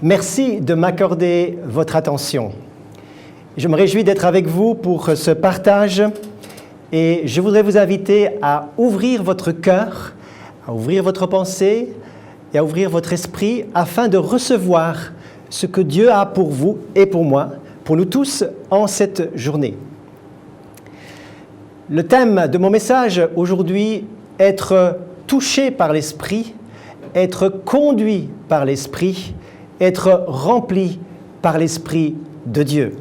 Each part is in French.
Merci de m'accorder votre attention. Je me réjouis d'être avec vous pour ce partage et je voudrais vous inviter à ouvrir votre cœur, à ouvrir votre pensée et à ouvrir votre esprit afin de recevoir ce que Dieu a pour vous et pour moi, pour nous tous en cette journée. Le thème de mon message aujourd'hui, être touché par l'Esprit, être conduit par l'Esprit, être rempli par l'Esprit de Dieu.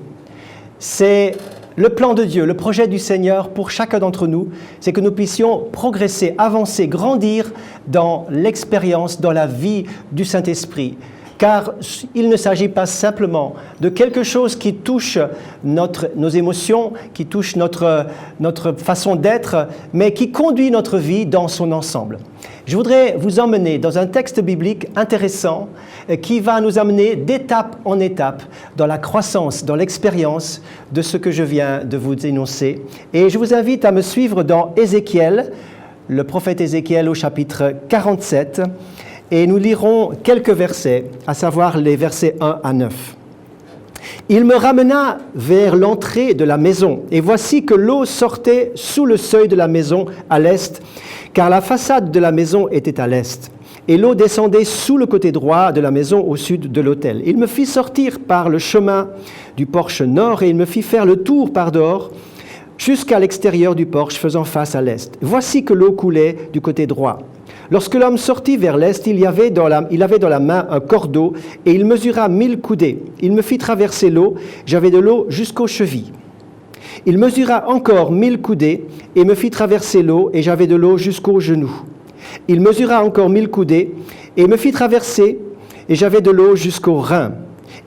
C'est le plan de Dieu, le projet du Seigneur pour chacun d'entre nous, c'est que nous puissions progresser, avancer, grandir dans l'expérience, dans la vie du Saint-Esprit. Car il ne s'agit pas simplement de quelque chose qui touche nos émotions, qui touche notre façon d'être, mais qui conduit notre vie dans son ensemble. Je voudrais vous emmener dans un texte biblique intéressant qui va nous amener d'étape en étape dans la croissance, dans l'expérience de ce que je viens de vous énoncer. Et je vous invite à me suivre dans Ézéchiel, le prophète Ézéchiel au chapitre 47. Et nous lirons quelques versets, à savoir les versets 1 à 9. « Il me ramena vers l'entrée de la maison, et voici que l'eau sortait sous le seuil de la maison à l'est, car la façade de la maison était à l'est. Et l'eau descendait sous le côté droit de la maison au sud de l'autel. Il me fit sortir par le chemin du porche nord, et il me fit faire le tour par dehors, jusqu'à l'extérieur du porche faisant face à l'est. Voici que l'eau coulait du côté droit. Lorsque l'homme sortit vers l'est, il avait dans la main un cordeau et il mesura 1000 coudées. Il me fit traverser l'eau, j'avais de l'eau jusqu'aux chevilles. Il mesura encore 1000 coudées et me fit traverser l'eau et j'avais de l'eau jusqu'aux genoux. Il mesura encore 1000 coudées et me fit traverser et j'avais de l'eau jusqu'aux reins.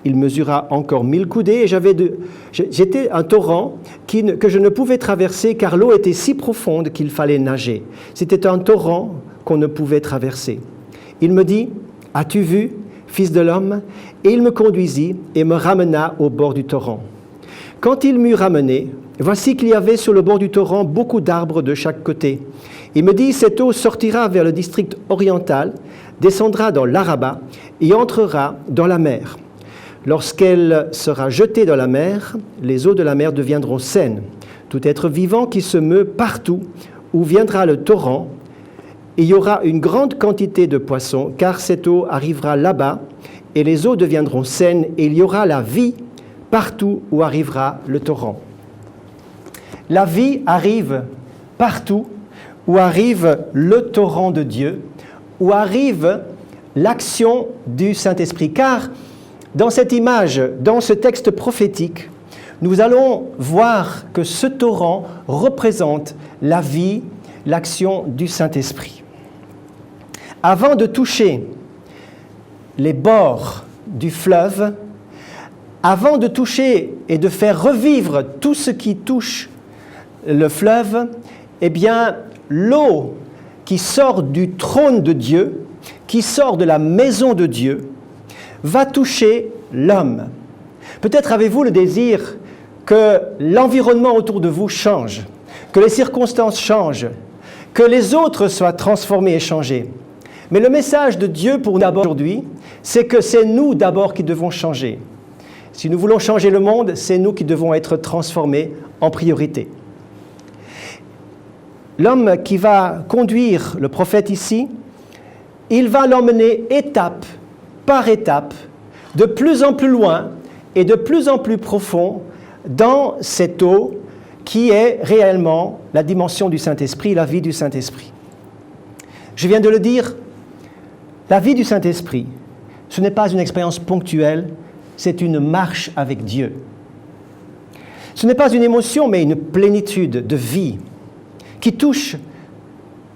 Il mesura encore 1000 coudées et j'étais un torrent que je ne pouvais traverser car l'eau était si profonde qu'il fallait nager. C'était un torrent qu'on ne pouvait traverser. Il me dit, « As-tu vu, fils de l'homme ?» Et il me conduisit et me ramena au bord du torrent. Quand il m'eut ramené, voici qu'il y avait sur le bord du torrent beaucoup d'arbres de chaque côté. Il me dit, « Cette eau sortira vers le district oriental, descendra dans l'Araba et entrera dans la mer. Lorsqu'elle sera jetée dans la mer, les eaux de la mer deviendront saines. Tout être vivant qui se meut partout où viendra le torrent, il y aura une grande quantité de poissons, car cette eau arrivera là-bas, et les eaux deviendront saines, et il y aura la vie partout où arrivera le torrent. » La vie arrive partout où arrive le torrent de Dieu, où arrive l'action du Saint-Esprit. Car dans cette image, dans ce texte prophétique, nous allons voir que ce torrent représente la vie, l'action du Saint-Esprit. Avant de toucher les bords du fleuve, avant de toucher et de faire revivre tout ce qui touche le fleuve, eh bien, l'eau qui sort du trône de Dieu, qui sort de la maison de Dieu, va toucher l'homme. Peut-être avez-vous le désir que l'environnement autour de vous change, que les circonstances changent, que les autres soient transformés et changés. Mais le message de Dieu pour nous d'abord aujourd'hui, c'est que c'est nous d'abord qui devons changer. Si nous voulons changer le monde, c'est nous qui devons être transformés en priorité. L'homme qui va conduire le prophète ici, il va l'emmener étape par étape, de plus en plus loin et de plus en plus profond dans cette eau qui est réellement la dimension du Saint-Esprit, la vie du Saint-Esprit. Je viens de le dire, la vie du Saint-Esprit, ce n'est pas une expérience ponctuelle, c'est une marche avec Dieu. Ce n'est pas une émotion, mais une plénitude de vie qui touche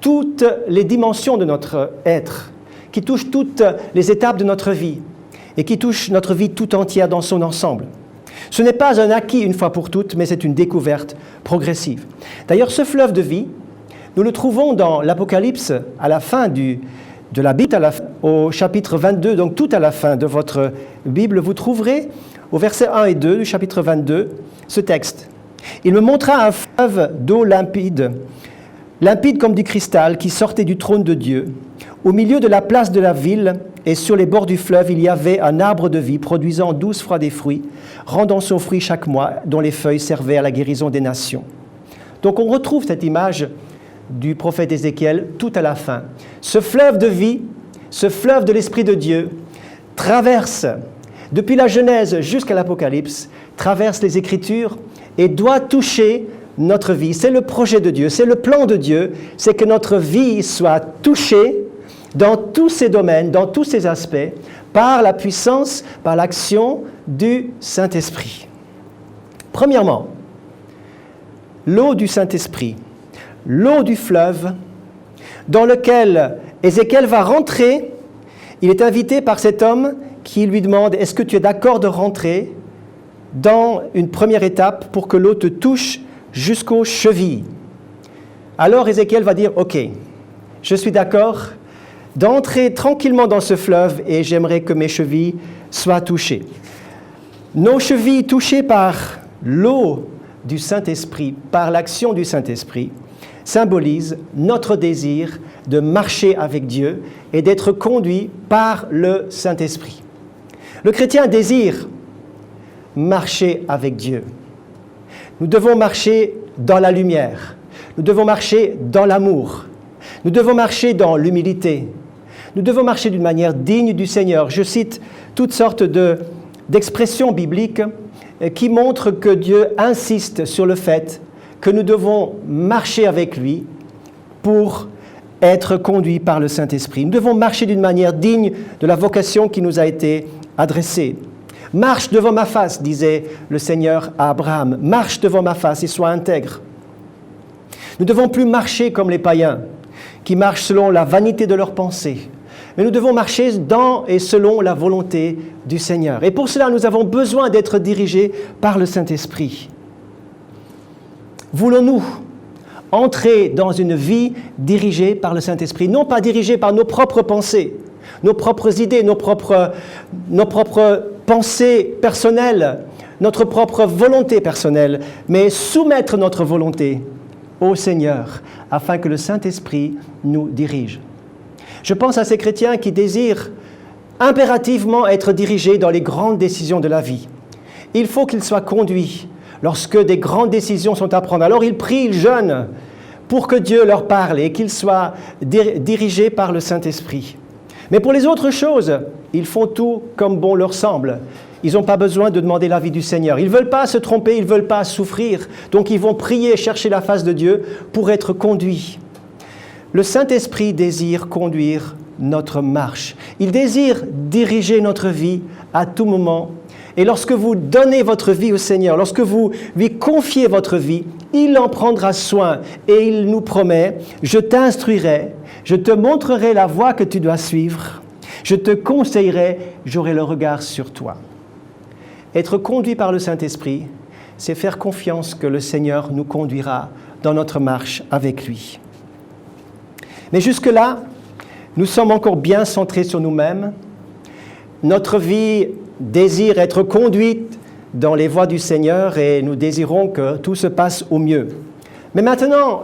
toutes les dimensions de notre être, qui touche toutes les étapes de notre vie et qui touche notre vie tout entière dans son ensemble. Ce n'est pas un acquis une fois pour toutes, mais c'est une découverte progressive. D'ailleurs, ce fleuve de vie, nous le trouvons dans l'Apocalypse à la fin de la Bible, au chapitre 22, donc tout à la fin de votre Bible, vous trouverez au verset 1 et 2 du chapitre 22 ce texte. « Il me montra un fleuve d'eau limpide, limpide comme du cristal, qui sortait du trône de Dieu. Au milieu de la place de la ville et sur les bords du fleuve, il y avait un arbre de vie produisant 12 fois des fruits, rendant son fruit chaque mois, dont les feuilles servaient à la guérison des nations. Donc on retrouve cette image du prophète Ézéchiel tout à la fin. Ce fleuve de vie, ce fleuve de l'Esprit de Dieu, traverse, depuis la Genèse jusqu'à l'Apocalypse, traverse les Écritures et doit toucher notre vie. C'est le projet de Dieu, c'est le plan de Dieu, c'est que notre vie soit touchée dans tous ces domaines, dans tous ces aspects, par la puissance, par l'action du Saint-Esprit. Premièrement, l'eau du Saint-Esprit, l'eau du fleuve, dans lequel Ézéchiel va rentrer. Il est invité par cet homme qui lui demande « Est-ce que tu es d'accord de rentrer dans une première étape pour que l'eau te touche jusqu'aux chevilles ?» Alors Ézéchiel va dire « Ok, je suis d'accord d'entrer tranquillement dans ce fleuve et j'aimerais que mes chevilles soient touchées. » Nos chevilles touchées par l'eau du Saint-Esprit, par l'action du Saint-Esprit, symbolise notre désir de marcher avec Dieu et d'être conduit par le Saint-Esprit. Le chrétien désire marcher avec Dieu. Nous devons marcher dans la lumière. Nous devons marcher dans l'amour. Nous devons marcher dans l'humilité. Nous devons marcher d'une manière digne du Seigneur. Je cite toutes sortes d'expressions bibliques qui montrent que Dieu insiste sur le fait que nous devons marcher avec lui pour être conduits par le Saint-Esprit. Nous devons marcher d'une manière digne de la vocation qui nous a été adressée. « Marche devant ma face », disait le Seigneur à Abraham. « Marche devant ma face et sois intègre. » Nous ne devons plus marcher comme les païens, qui marchent selon la vanité de leurs pensées. Mais nous devons marcher dans et selon la volonté du Seigneur. Et pour cela, nous avons besoin d'être dirigés par le Saint-Esprit. Voulons-nous entrer dans une vie dirigée par le Saint-Esprit, non pas dirigée par nos propres pensées, nos propres idées, nos propres pensées personnelles, notre propre volonté personnelle, mais soumettre notre volonté au Seigneur afin que le Saint-Esprit nous dirige. Je pense à ces chrétiens qui désirent impérativement être dirigés dans les grandes décisions de la vie. Il faut qu'ils soient conduits lorsque des grandes décisions sont à prendre. Alors ils prient, ils jeûnent pour que Dieu leur parle et qu'ils soient dirigés par le Saint-Esprit. Mais pour les autres choses, ils font tout comme bon leur semble. Ils n'ont pas besoin de demander l'avis du Seigneur. Ils ne veulent pas se tromper, ils ne veulent pas souffrir. Donc ils vont prier, chercher la face de Dieu pour être conduits. Le Saint-Esprit désire conduire notre marche. Il désire diriger notre vie à tout moment. Et lorsque vous donnez votre vie au Seigneur, lorsque vous lui confiez votre vie, il en prendra soin et il nous promet « Je t'instruirai, je te montrerai la voie que tu dois suivre, je te conseillerai, j'aurai le regard sur toi. » Être conduit par le Saint-Esprit, c'est faire confiance que le Seigneur nous conduira dans notre marche avec lui. Mais jusque-là, nous sommes encore bien centrés sur nous-mêmes. Notre vie désire être conduite dans les voies du Seigneur et nous désirons que tout se passe au mieux. Mais maintenant,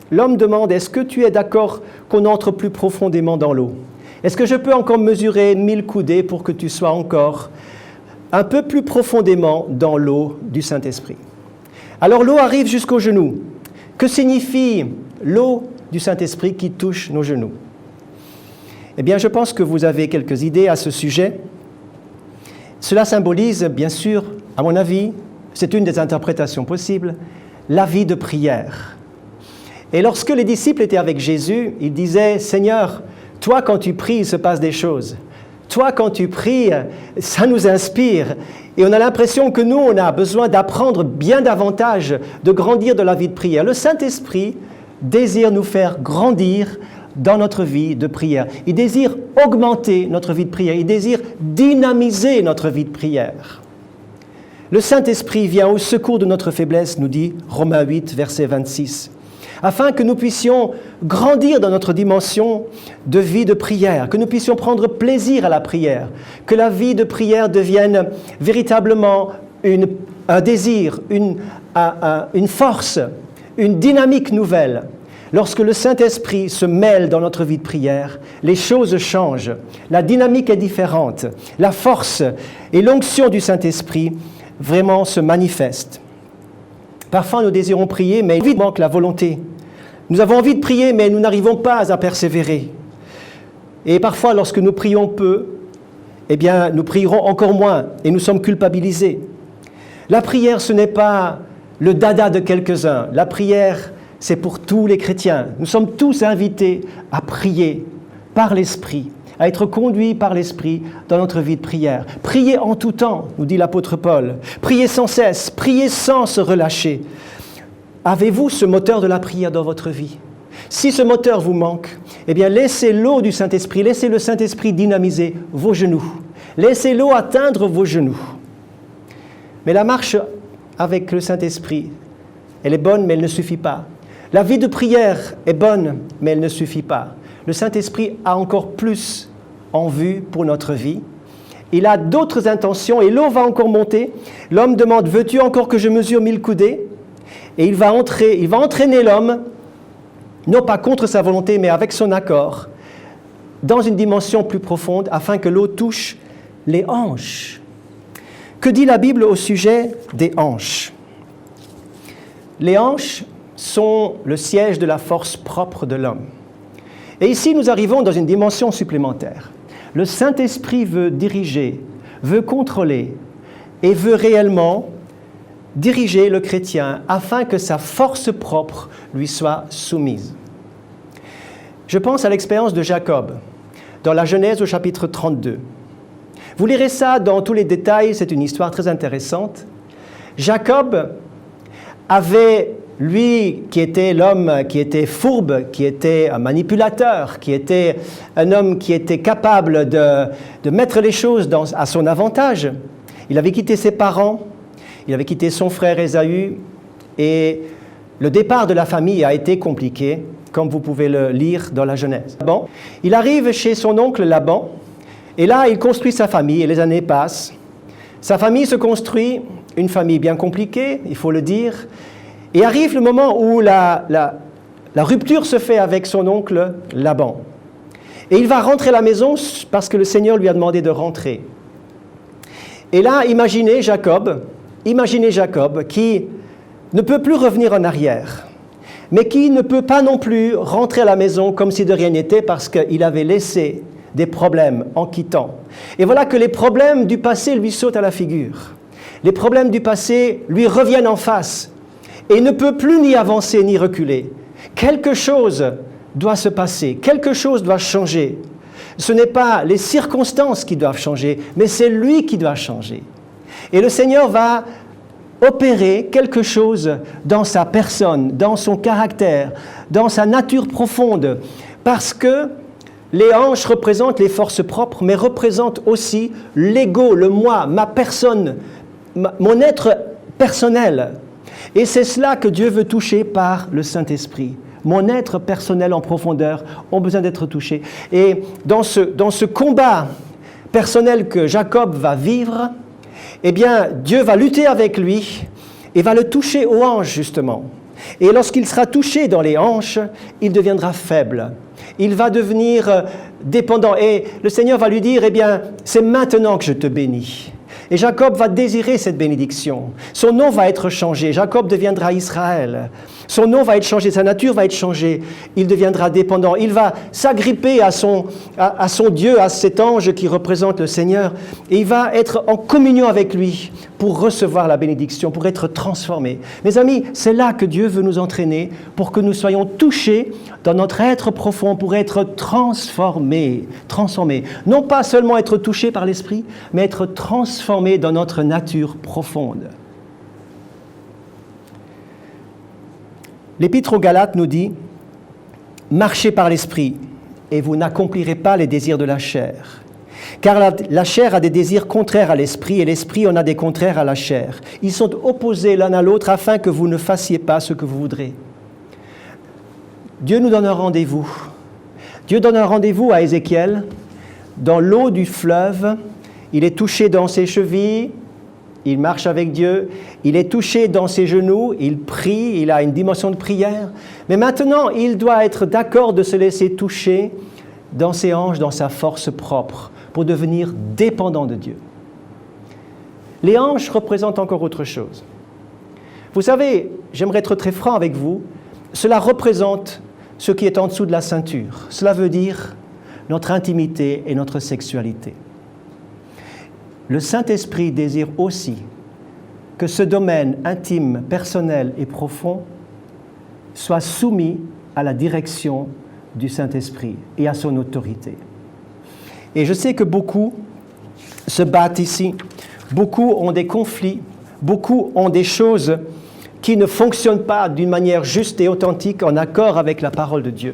l'homme demande, est-ce que tu es d'accord qu'on entre plus profondément dans l'eau? Est-ce que je peux encore mesurer 1000 coudées pour que tu sois encore un peu plus profondément dans l'eau du Saint-Esprit? Alors l'eau arrive jusqu'aux genoux. Que signifie l'eau du Saint-Esprit qui touche nos genoux? Eh bien, je pense que vous avez quelques idées à ce sujet. Cela symbolise, bien sûr, à mon avis, c'est une des interprétations possibles, la vie de prière. Et lorsque les disciples étaient avec Jésus, ils disaient « Seigneur, toi, quand tu pries, il se passe des choses. Toi, quand tu pries, ça nous inspire. » Et on a l'impression que nous, on a besoin d'apprendre bien davantage, de grandir dans la vie de prière. Le Saint-Esprit désire nous faire grandir dans notre vie de prière. Il désire augmenter notre vie de prière. Il désire dynamiser notre vie de prière. Le Saint-Esprit vient au secours de notre faiblesse, nous dit Romains 8, verset 26, afin que nous puissions grandir dans notre dimension de vie de prière, que nous puissions prendre plaisir à la prière, que la vie de prière devienne véritablement un désir, une force, une dynamique nouvelle. lorsque le Saint-Esprit se mêle dans notre vie de prière, les choses changent. La dynamique est différente. La force et l'onction du Saint-Esprit vraiment se manifestent. Parfois, nous désirons prier, mais il manque la volonté. Nous avons envie de prier, mais nous n'arrivons pas à persévérer. Et parfois, lorsque nous prions peu, eh bien, nous prierons encore moins et nous sommes culpabilisés. La prière, ce n'est pas le dada de quelques-uns. La prière, c'est pour tous les chrétiens. Nous sommes tous invités à prier par l'Esprit, à être conduits par l'Esprit dans notre vie de prière. Priez en tout temps, nous dit l'apôtre Paul. Priez sans cesse, priez sans se relâcher. Avez-vous ce moteur de la prière dans votre vie? Si ce moteur vous manque, eh bien laissez l'eau du Saint-Esprit, laissez le Saint-Esprit dynamiser vos genoux. Laissez l'eau atteindre vos genoux. Mais la marche avec le Saint-Esprit, elle est bonne, mais elle ne suffit pas. La vie de prière est bonne, mais elle ne suffit pas. Le Saint-Esprit a encore plus en vue pour notre vie. Il a d'autres intentions et l'eau va encore monter. L'homme demande, veux-tu encore que je mesure 1000 coudées? Et il va entraîner l'homme, non pas contre sa volonté, mais avec son accord, dans une dimension plus profonde, afin que l'eau touche les hanches. Que dit la Bible au sujet des hanches? Les hanches sont le siège de la force propre de l'homme. Et ici, nous arrivons dans une dimension supplémentaire. Le Saint-Esprit veut diriger, veut contrôler et veut réellement diriger le chrétien afin que sa force propre lui soit soumise. Je pense à l'expérience de Jacob dans la Genèse au chapitre 32. Vous lirez ça dans tous les détails, c'est une histoire très intéressante. Jacob avait, lui, qui était l'homme qui était fourbe, qui était un manipulateur, qui était un homme qui était capable de mettre les choses à son avantage. Il avait quitté ses parents, il avait quitté son frère Ésaü, et le départ de la famille a été compliqué, comme vous pouvez le lire dans la Genèse. Bon, il arrive chez son oncle Laban, et là, il construit sa famille, et les années passent. Sa famille se construit, une famille bien compliquée, il faut le dire, et arrive le moment où la rupture se fait avec son oncle Laban. Et il va rentrer à la maison parce que le Seigneur lui a demandé de rentrer. Et là, imaginez Jacob qui ne peut plus revenir en arrière, mais qui ne peut pas non plus rentrer à la maison comme si de rien n'était parce qu'il avait laissé des problèmes en quittant. Et voilà que les problèmes du passé lui sautent à la figure. Les problèmes du passé lui reviennent en face et il ne peut plus ni avancer ni reculer. Quelque chose doit se passer, quelque chose doit changer. Ce n'est pas les circonstances qui doivent changer, mais c'est lui qui doit changer. Et le Seigneur va opérer quelque chose dans sa personne, dans son caractère, dans sa nature profonde, parce que les hanches représentent les forces propres, mais représentent aussi l'ego, le moi, ma personne, mon être personnel. Et c'est cela que Dieu veut toucher par le Saint-Esprit. Mon être personnel en profondeur ont besoin d'être touchés. Et dans ce combat personnel que Jacob va vivre, eh bien, Dieu va lutter avec lui et va le toucher aux hanches, justement. Et lorsqu'il sera touché dans les hanches, il deviendra faible. Il va devenir dépendant. Et le Seigneur va lui dire, eh bien, c'est maintenant que je te bénis. Et Jacob va désirer cette bénédiction. Son nom va être changé. Jacob deviendra Israël. Son nom va être changé, sa nature va être changée. Il deviendra dépendant. Il va s'agripper à son Dieu, à cet ange qui représente le Seigneur. Et il va être en communion avec lui pour recevoir la bénédiction, pour être transformé. Mes amis, c'est là que Dieu veut nous entraîner pour que nous soyons touchés dans notre être profond, pour être transformés. Non pas seulement être touchés par l'Esprit, mais être transformés dans notre nature profonde. L'Épître aux Galates nous dit « Marchez par l'Esprit, et vous n'accomplirez pas les désirs de la chair. Car la chair a des désirs contraires à l'Esprit, et l'Esprit en a des contraires à la chair. Ils sont opposés l'un à l'autre afin que vous ne fassiez pas ce que vous voudrez. » Dieu nous donne un rendez-vous. Dieu donne un rendez-vous à Ézéchiel dans l'eau du fleuve. Il est touché dans ses chevilles, il marche avec Dieu, il est touché dans ses genoux, il prie, il a une dimension de prière. Mais maintenant, il doit être d'accord de se laisser toucher dans ses hanches, dans sa force propre, pour devenir dépendant de Dieu. Les hanches représentent encore autre chose. Vous savez, j'aimerais être très franc avec vous, cela représente ce qui est en dessous de la ceinture. Cela veut dire notre intimité et notre sexualité. Le Saint-Esprit désire aussi que ce domaine intime, personnel et profond soit soumis à la direction du Saint-Esprit et à son autorité. Et je sais que beaucoup se battent ici, beaucoup ont des conflits, beaucoup ont des choses qui ne fonctionnent pas d'une manière juste et authentique en accord avec la parole de Dieu.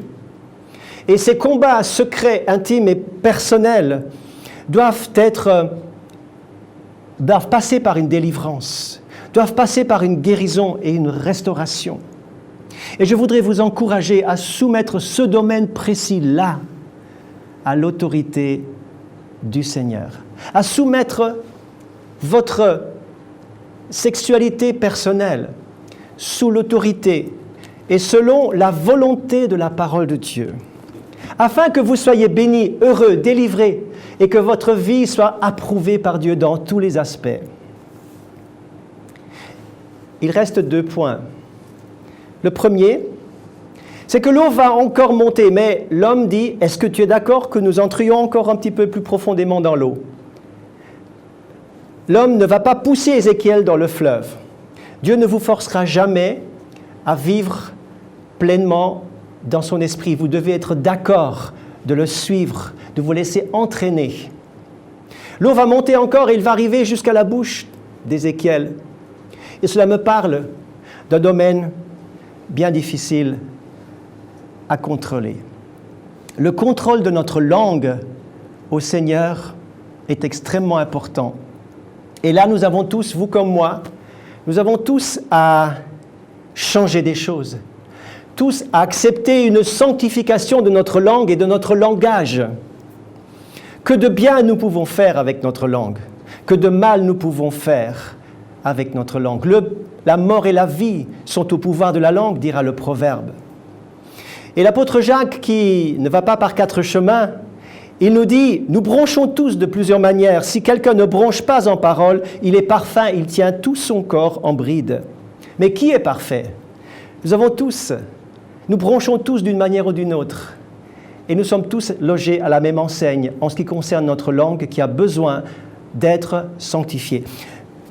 Et ces combats secrets, intimes et personnels doivent passer par une délivrance, doivent passer par une guérison et une restauration. Et je voudrais vous encourager à soumettre ce domaine précis-là à l'autorité du Seigneur, à soumettre votre sexualité personnelle sous l'autorité et selon la volonté de la parole de Dieu, afin que vous soyez bénis, heureux, délivrés, et que votre vie soit approuvée par Dieu dans tous les aspects. Il reste 2 points. Le premier, c'est que l'eau va encore monter, mais l'homme dit, est-ce que tu es d'accord que nous entrions encore un petit peu plus profondément dans l'eau? L'homme ne va pas pousser Ézéchiel dans le fleuve. Dieu ne vous forcera jamais à vivre pleinement dans son esprit. Vous devez être d'accord de le suivre, de vous laisser entraîner. L'eau va monter encore et il va arriver jusqu'à la bouche d'Ézéchiel. Et cela me parle d'un domaine bien difficile à contrôler. Le contrôle de notre langue au Seigneur est extrêmement important. Et là, nous avons tous, vous comme moi, nous avons tous à changer des choses, tous à accepter une sanctification de notre langue et de notre langage. Que de bien nous pouvons faire avec notre langue, que de mal nous pouvons faire avec notre langue. La mort et la vie sont au pouvoir de la langue, dira le proverbe. Et l'apôtre Jacques, qui ne va pas par 4 chemins, il nous dit, nous bronchons tous de plusieurs manières. Si quelqu'un ne bronche pas en parole, il est parfait, il tient tout son corps en bride. Mais qui est parfait? Nous bronchons tous d'une manière ou d'une autre. Et nous sommes tous logés à la même enseigne en ce qui concerne notre langue qui a besoin d'être sanctifiée.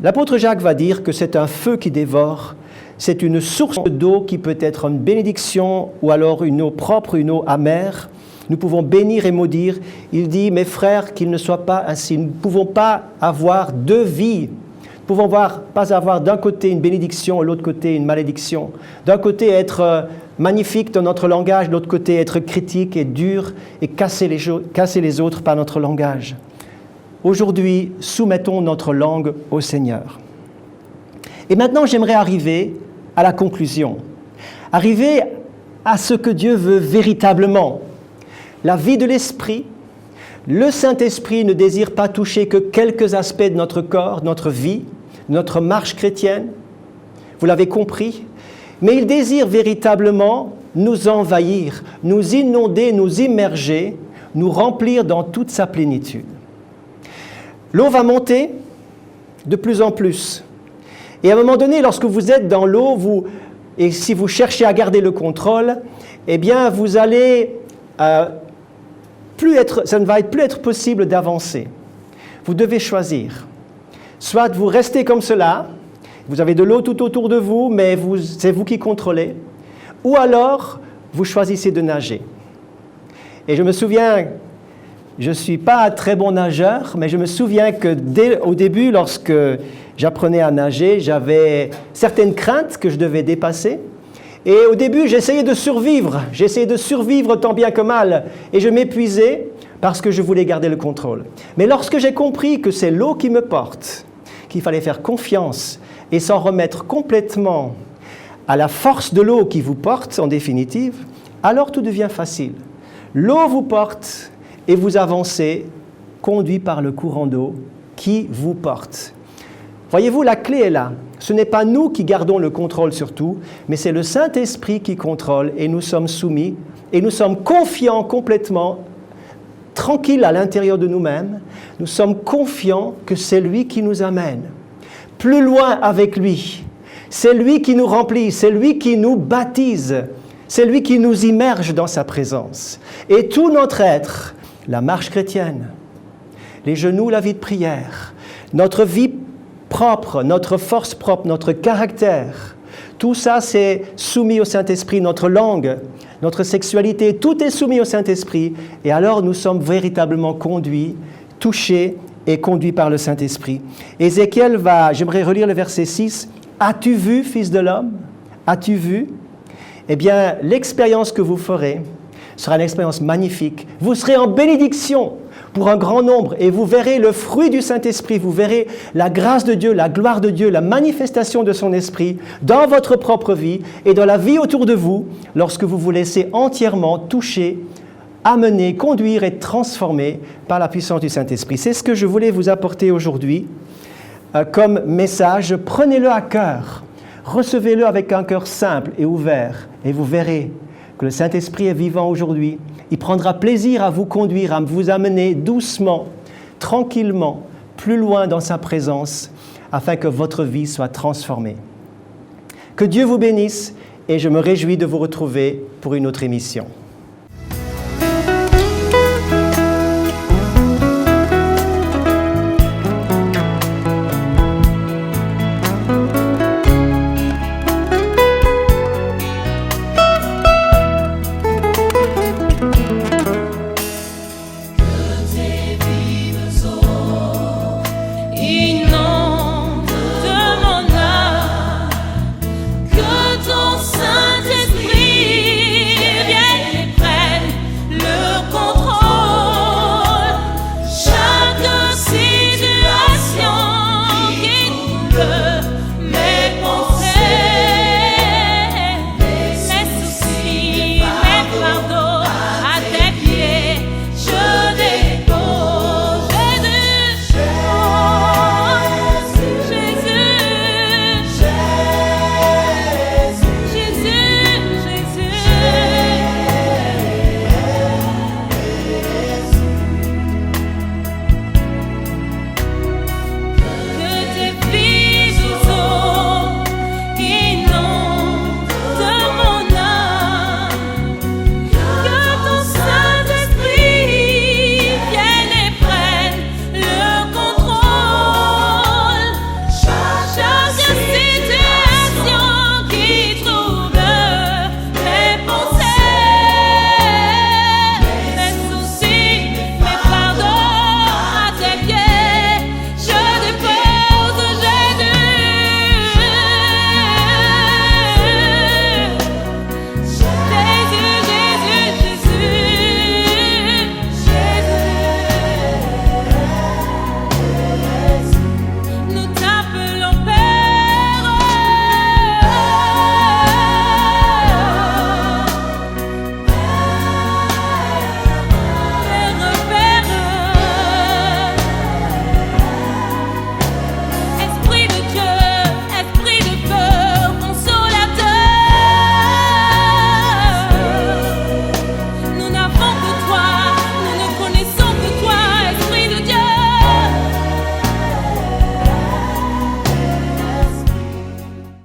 L'apôtre Jacques va dire que c'est un feu qui dévore, c'est une source d'eau qui peut être une bénédiction ou alors une eau propre, une eau amère. Nous pouvons bénir et maudire. Il dit, mes frères, qu'il ne soit pas ainsi. Nous ne pouvons pas avoir 2 vies. Nous ne pouvons pas avoir d'un côté une bénédiction, de l'autre côté une malédiction. D'un côté être magnifique dans notre langage, de l'autre côté être critique et dur et casser les autres par notre langage. Aujourd'hui, soumettons notre langue au Seigneur. Et maintenant, j'aimerais arriver à la conclusion. Arriver à ce que Dieu veut véritablement. La vie de l'Esprit, le Saint-Esprit ne désire pas toucher que quelques aspects de notre corps, de notre vie, de notre marche chrétienne. Vous l'avez compris. Mais il désire véritablement nous envahir, nous inonder, nous immerger, nous remplir dans toute sa plénitude. L'eau va monter de plus en plus. Et à un moment donné, lorsque vous êtes dans l'eau, et si vous cherchez à garder le contrôle, eh bien, vous allez ça ne va plus être possible d'avancer. Vous devez choisir. Soit vous restez comme cela, vous avez de l'eau tout autour de vous, mais c'est vous qui contrôlez, ou alors vous choisissez de nager. Et je me souviens, je ne suis pas un très bon nageur, mais je me souviens que au début, lorsque j'apprenais à nager, j'avais certaines craintes que je devais dépasser. Et au début, j'essayais de survivre tant bien que mal, et je m'épuisais parce que je voulais garder le contrôle. Mais lorsque j'ai compris que c'est l'eau qui me porte, qu'il fallait faire confiance et s'en remettre complètement à la force de l'eau qui vous porte, en définitive, alors tout devient facile. L'eau vous porte et vous avancez, conduit par le courant d'eau qui vous porte. Voyez-vous, la clé est là. Ce n'est pas nous qui gardons le contrôle sur tout, mais c'est le Saint-Esprit qui contrôle et nous sommes soumis et nous sommes confiants complètement, tranquilles à l'intérieur de nous-mêmes. Nous sommes confiants que c'est lui qui nous amène plus loin avec lui. C'est lui qui nous remplit, c'est lui qui nous baptise, c'est lui qui nous immerge dans sa présence. Et tout notre être, la marche chrétienne, les genoux, la vie de prière, notre vie propre, notre force propre, notre caractère, tout ça c'est soumis au Saint-Esprit, notre langue, notre sexualité, tout est soumis au Saint-Esprit. Et alors nous sommes véritablement conduits, touchés et conduits par le Saint-Esprit. Ézéchiel j'aimerais relire le verset 6. « As-tu vu, fils de l'homme? As-tu vu ?» Eh bien, l'expérience que vous ferez sera une expérience magnifique. Vous serez en bénédiction pour un grand nombre et vous verrez le fruit du Saint-Esprit, vous verrez la grâce de Dieu, la gloire de Dieu, la manifestation de son Esprit dans votre propre vie et dans la vie autour de vous lorsque vous vous laissez entièrement toucher, amener, conduire et transformer par la puissance du Saint-Esprit. C'est ce que je voulais vous apporter aujourd'hui comme message. Prenez-le à cœur, recevez-le avec un cœur simple et ouvert et vous verrez que le Saint-Esprit est vivant aujourd'hui. Il prendra plaisir à vous conduire, à vous amener doucement, tranquillement, plus loin dans sa présence, afin que votre vie soit transformée. Que Dieu vous bénisse et je me réjouis de vous retrouver pour une autre émission.